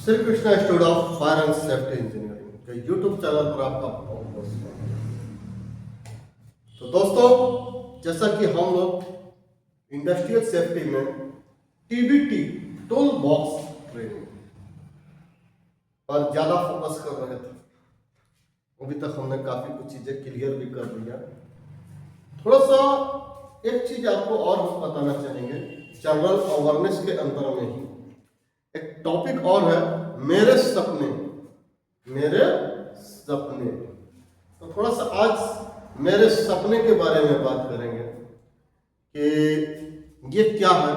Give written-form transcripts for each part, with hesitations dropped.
Shri Krishna institute of fire and safety engineering के YouTube channel पर आपका बहुत बहुत स्वागत है। तो दोस्तों, जैसा कि हम लोग इंडस्ट्रियल सेफ्टी में टीबीटी टूल बॉक्स ट्रेनिंग पर ज़्यादा फोकस कर रहे थे, अभी तक हमने काफ़ी कुछ चीज़ें क्लियर भी कर दिया। थोड़ा सा एक चीज़ आपको और हम बताना चाहेंगे, जनरल अवेयरनेस के अंदर में ही एक टॉपिक और है, मेरे सपने। मेरे सपने, तो थोड़ा सा आज मेरे सपने के बारे में बात करेंगे कि ये क्या है।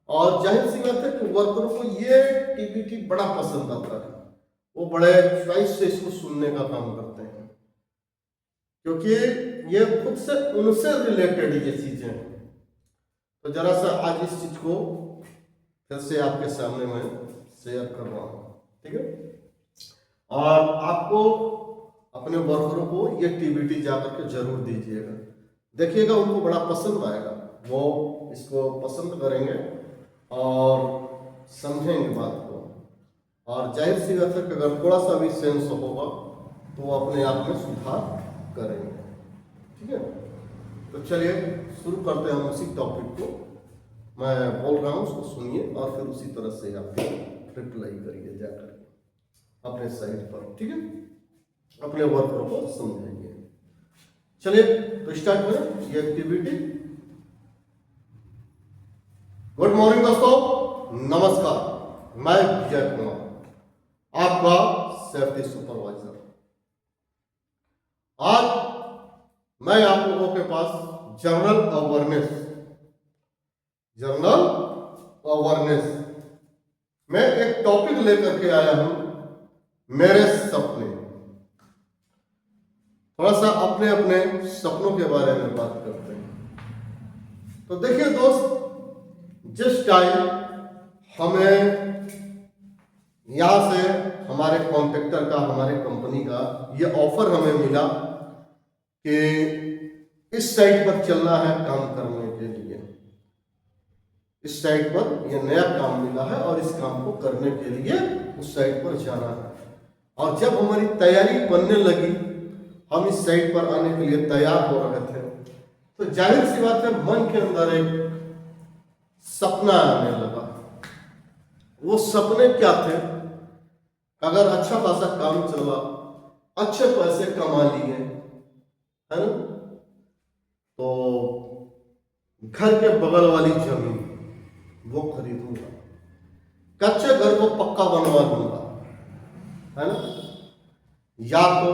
और जाहिर सी बात है कि वर्करों को ये टीबीटी बड़ा पसंद आता है, वो बड़े चॉइस से इसको सुनने का काम करते हैं, क्योंकि ये खुद से उनसे रिलेटेड ये चीजें हैं। तो जरा सा आज इस चीज को फिर से आपके सामने मैं शेयर कर रहा हूँ, ठीक है। और आपको अपने वर्करों को ये टीबीटी जाकर के जरूर दीजिएगा, देखिएगा उनको बड़ा पसंद आएगा, वो इसको पसंद करेंगे और समझेंगे बात को। और जाहिर सी बात है कि अगर थोड़ा सा भी सेंस होगा तो वो अपने आप में सुधार करेंगे, ठीक है। तो चलिए शुरू करते हैं हम उसी टॉपिक को। मैं बोल रहा हूँ, उसको सुनिए और फिर उसी तरह से आप रिप्लाई करिए जाकर अपने साइट पर, ठीक है। अपने वर्करों को समझाइए। चलिए तो स्टार्ट करें ये एक्टिविटी। गुड मॉर्निंग दोस्तों, नमस्कार। मैं विजय कुमार, आपका सेफ्टी सुपरवाइजर। आज मैं आप लोगों के पास जनरल अवेयरनेस में एक टॉपिक लेकर के आया हूं, मेरे सपने। थोड़ा सा अपने अपने सपनों के बारे में बात करते हैं। तो देखिए दोस्त, जिस टाइम हमें यहां से हमारे कॉन्ट्रैक्टर का, हमारे कंपनी का ये ऑफर हमें मिला कि इस साइट पर चलना है काम करने के लिए, इस साइट पर यह नया काम मिला है और इस काम को करने के लिए उस साइट पर जाना है। और जब हमारी तैयारी बनने लगी, हम इस साइट पर आने के लिए तैयार हो रहे थे, तो जाहिर सी बात है मन के अंदर एक सपना आने लगा। वो सपने क्या थे? अगर अच्छा खासा काम चला, अच्छे पैसे कमा लिए, है ना, तो घर के बगल वाली जमीन वो खरीदूंगा, कच्चे घर को पक्का बनवा दूंगा, है ना, या तो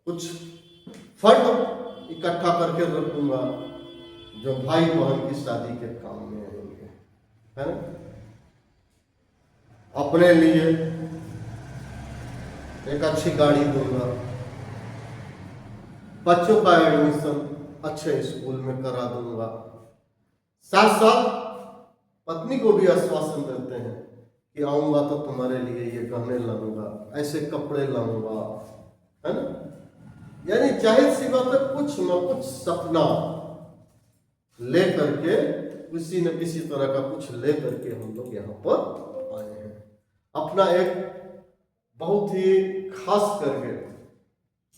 कुछ फंड इकट्ठा करके रखूंगा जो भाई बहन की शादी के काम में आएंगे, है ना। अपने लिए एक अच्छी गाड़ी दूंगा, बच्चों का एडमिशन अच्छे स्कूल में करा दूंगा, साथ साथ पत्नी को भी आश्वासन देते हैं कि आऊंगा तो तुम्हारे लिए ये गहने लाऊंगा, ऐसे कपड़े लाऊंगा, है ना। यानी जाहिर सी बात है कुछ न कुछ सपना लेकर के, किसी न किसी तरह का कुछ लेकर के हम लोग यहाँ पर आए हैं, अपना एक बहुत ही खास करके,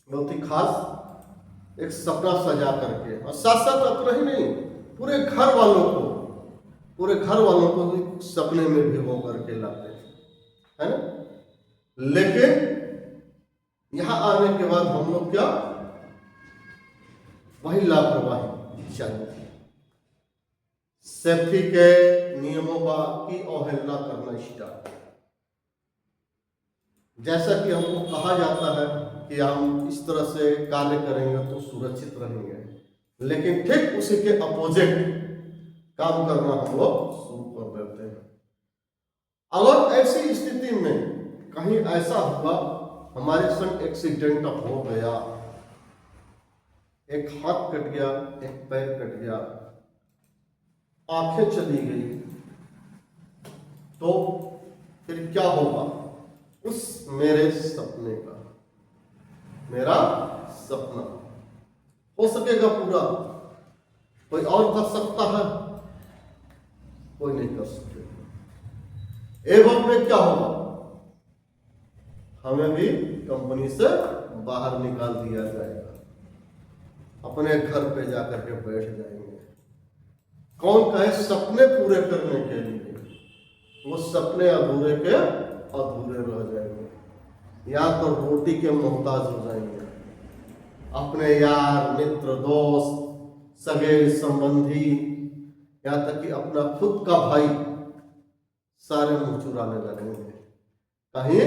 बहुत ही खास एक सपना सजा करके, और साथ साथ अपना ही नहीं, पूरे घर वालों को भी सपने में भिगो करके लाते हैं, है ना। लेकिन यहां आने के बाद हम लोग क्या, वही लापरवाही चालू, सेफ्टी के नियमों की अवहेलना करना स्टार्ट। जैसा कि हमको कहा जाता है कि हम इस तरह से कार्य करेंगे तो सुरक्षित रहेंगे, लेकिन ठीक उसी के अपोजिट काम करना हम लोग शुरू कर देते हैं। अगर ऐसी स्थिति में कहीं ऐसा हुआ, हमारे संग एक्सीडेंट हो गया, एक हाथ कट गया, एक पैर कट गया, आंखें चली गई, तो फिर क्या होगा उस मेरे सपने का? मेरा सपना हो सकेगा पूरा? कोई और कर सकता है? कोई नहीं कर सकेगा। एवं में क्या होगा, हमें भी कंपनी से बाहर निकाल दिया जाएगा, अपने घर पे जाकर के बैठ जाएंगे। कौन कहे सपने पूरे करने के लिए, वो सपने अधूरे के अधूरे रह जाएंगे, या तो रोटी के मोहताज हो जाएंगे। अपने यार मित्र दोस्त सगे संबंधी, यहाँ तक कि अपना खुद का भाई सारे मुंह चुराने लगेंगे, कहीं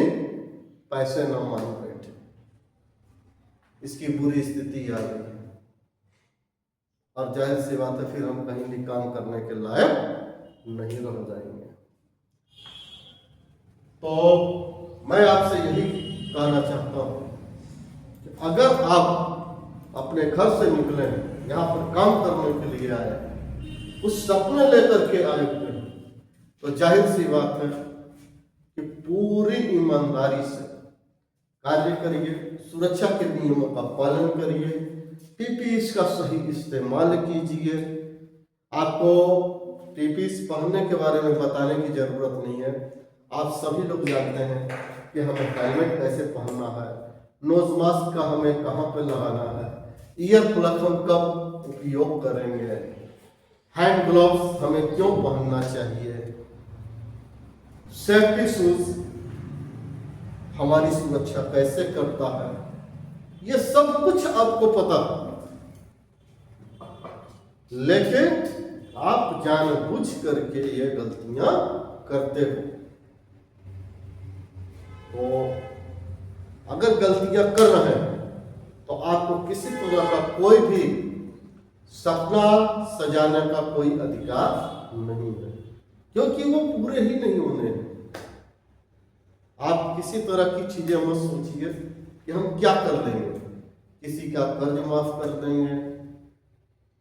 पैसे न मांग बैठे। इसकी बुरी स्थिति आ गई है, और जाहिर सी बात है फिर हम कहीं भी काम करने के लायक नहीं रह जाएंगे। तो मैं आपसे यही कहना चाहता हूं कि अगर आप अपने घर से निकले, यहाँ पर काम करने के लिए आए, कुछ सपने लेकर के आए हुए, तो जाहिर सी बात है कि पूरी ईमानदारी से कार्य करिए, सुरक्षा के नियमों का पालन करिए, पीपीई का सही इस्तेमाल कीजिए। आपको पीपीई पहनने के बारे में बताने की जरूरत नहीं है, आप सभी लोग जानते हैं कि हमें हेलमेट कैसे पहनना है, नोज मास्क का हमें कहाँ पे लगाना है, ईयर प्लग हम कब उपयोग करेंगे, हैंड ग्लव्स हमें क्यों पहनना चाहिए, सेफ्टी शूज हमारी सुरक्षा कैसे करता है, ये सब कुछ आपको पता है। लेकिन आप जानबूझ करके ये गलतियां करते हो। तो अगर गलतियां कर रहे हैं तो आपको किसी तरह का कोई भी सपना सजाने का कोई अधिकार नहीं है, क्योंकि वो पूरे ही नहीं होने हैं। आप किसी तरह की चीजें मत सोचिए कि हम क्या कर लेंगे, किसी का कर्ज माफ कर देंगे,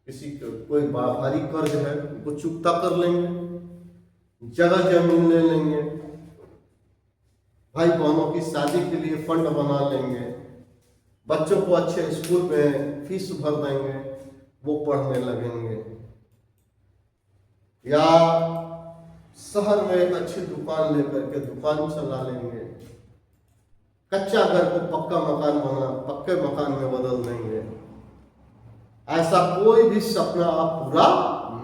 किसी को कोई भारी कर्ज है वो चुकता कर लेंगे, जगह जमीन ले लेंगे, भाई बहनों की शादी के लिए फंड बना लेंगे, बच्चों को अच्छे स्कूल में फीस भर देंगे, वो पढ़ने लगेंगे, या शहर में एक अच्छी दुकान लेकर के दुकान चला लेंगे, कच्चा घर को पक्का मकान पक्के मकान में बदल देंगे। ऐसा कोई भी सपना आप पूरा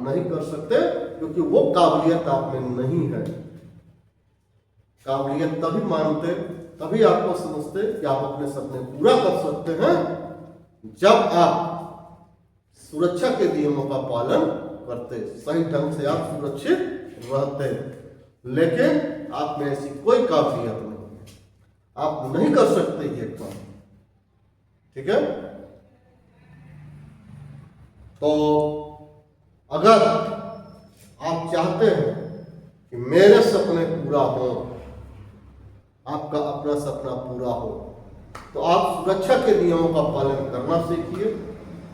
नहीं कर सकते, क्योंकि वो काबिलियत आप में नहीं है। काबिलियत तभी मानते, तभी आपको समझते कि आप अपने सपने पूरा कर सकते हैं जब आप सुरक्षा के नियमों का पालन करते, सही ढंग से आप सुरक्षित रहते। लेकिन आप में ऐसी कोई काबिलियत नहीं, आप नहीं कर सकते ये काम, ठीक है। तो अगर आप चाहते हैं कि मेरे सपने पूरा हो, आपका अपना सपना पूरा हो, तो आप सुरक्षा के नियमों का पालन करना सीखिए,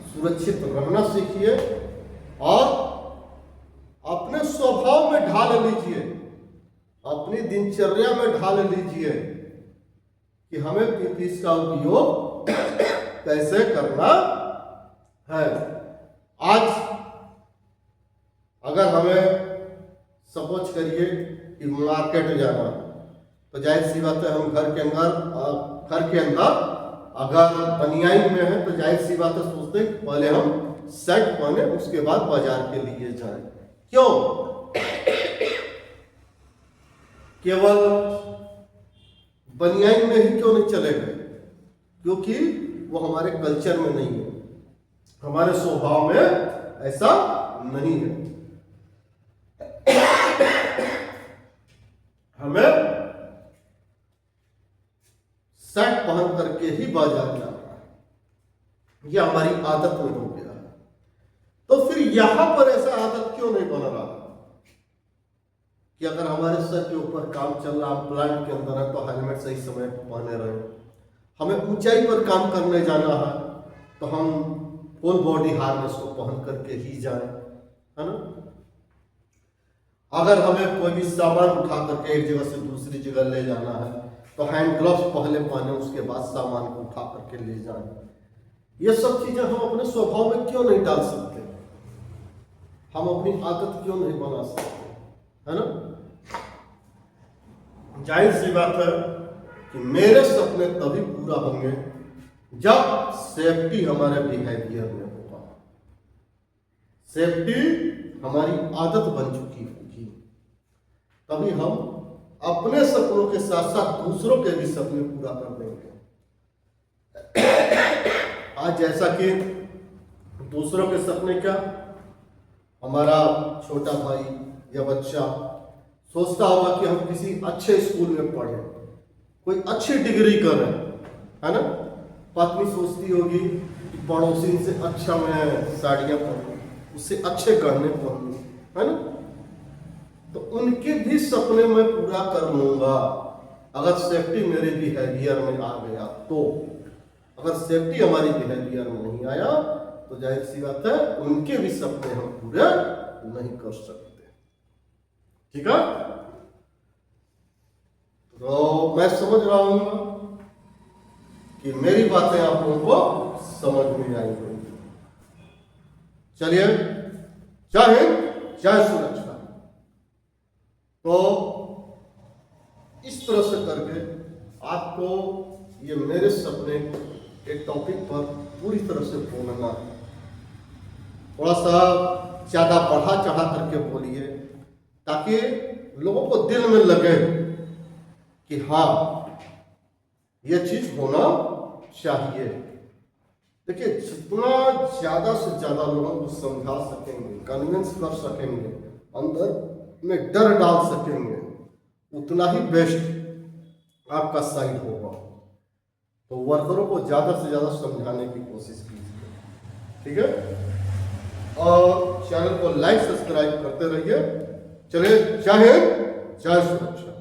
सुरक्षित रहना सीखिए, और अपने स्वभाव में ढाल लीजिए, अपनी दिनचर्या में ढाल लीजिए कि हमें पीपीई का उपयोग कैसे करना है। आज अगर हमें सपोज करिए कि मार्केट जाना, तो जाहिर सी बात है हम घर के अंदर अगर बनियाइन में है तो जाहिर सी बात है सोचते हैं पहले हम शर्ट पहने, उसके बाद बाजार के लिए जाएं। क्यों? केवल बनियाइन में ही क्यों नहीं चले गए? क्योंकि वो हमारे कल्चर में नहीं है, हमारे स्वभाव में ऐसा नहीं है। हमें शर्ट पहन करके ही बाजार जाना है, यह हमारी आदत में हो गया है। तो फिर यहां पर ऐसा आदत क्यों नहीं बन रहा कि अगर हमारे सर के ऊपर काम चल रहा, हम प्लांट के अंदर है, तो हेलमेट सही समय पहने रहे। हमें ऊंचाई पर काम करने जाना है तो हम फुल बॉडी हार्नेस को पहन करके ही जाएं, है ना। अगर हमें कोई भी सामान उठा करके एक जगह से दूसरी जगह ले जाना है तो हैंड ग्लव्स पहले पहने, उसके बाद सामान को उठा करके ले जाएं। ये सब चीजें हम अपने स्वभाव में क्यों नहीं डाल सकते? हम अपनी आदत क्यों नहीं बना सकते, है ना। जाहिर सी बात है कि मेरे सपने तभी पूरा होंगे जब सेफ्टी हमारे बिहेवियर में होगा, सेफ्टी हमारी आदत बन चुकी होगी, तभी हम अपने सपनों के साथ साथ दूसरों के भी सपने पूरा कर देंगे। आज जैसा कि दूसरों के सपने क्या, हमारा छोटा भाई या बच्चा सोचता होगा कि हम किसी अच्छे स्कूल में पढ़ें, कोई अच्छी डिग्री करें, है ना। पत्नी सोचती होगी कि पड़ोसी से अच्छा मैं साड़ियाँ पहनूं, उससे अच्छे गहने पहनूं, है ना। तो उनके भी सपने मैं पूरा कर लूंगा अगर सेफ्टी मेरे बिहेवियर में आ गया तो। अगर सेफ्टी हमारी बिहेवियर में नहीं आया तो जाहिर सी बात है उनके भी सपने हम पूरे नहीं कर सकते। ठीक है, तो मैं समझ रहा हूं कि मेरी बातें आप लोगों को समझ में आई होंगी। चलिए, जय हिंद, जय सुरक्षा। तो इस तरह से करके आपको ये मेरे सपने के टॉपिक पर पूरी तरह से बोलना है। थोड़ा सा ज़्यादा बढ़ा चढ़ा करके बोलिए ताकि लोगों को दिल में लगे कि हाँ ये चीज़ होना चाहिए। देखिए, जितना ज़्यादा से ज़्यादा लोगों को समझा सकेंगे, कन्विंस कर सकेंगे, अंदर में डर डाल सकेंगे, उतना ही बेस्ट आपका साइड होगा। तो वर्करों को ज़्यादा से ज़्यादा समझाने की कोशिश कीजिए, ठीक है। और चैनल को लाइक सब्सक्राइब करते रहिए। चलिए, जय हिंद, जय सुरक्षा।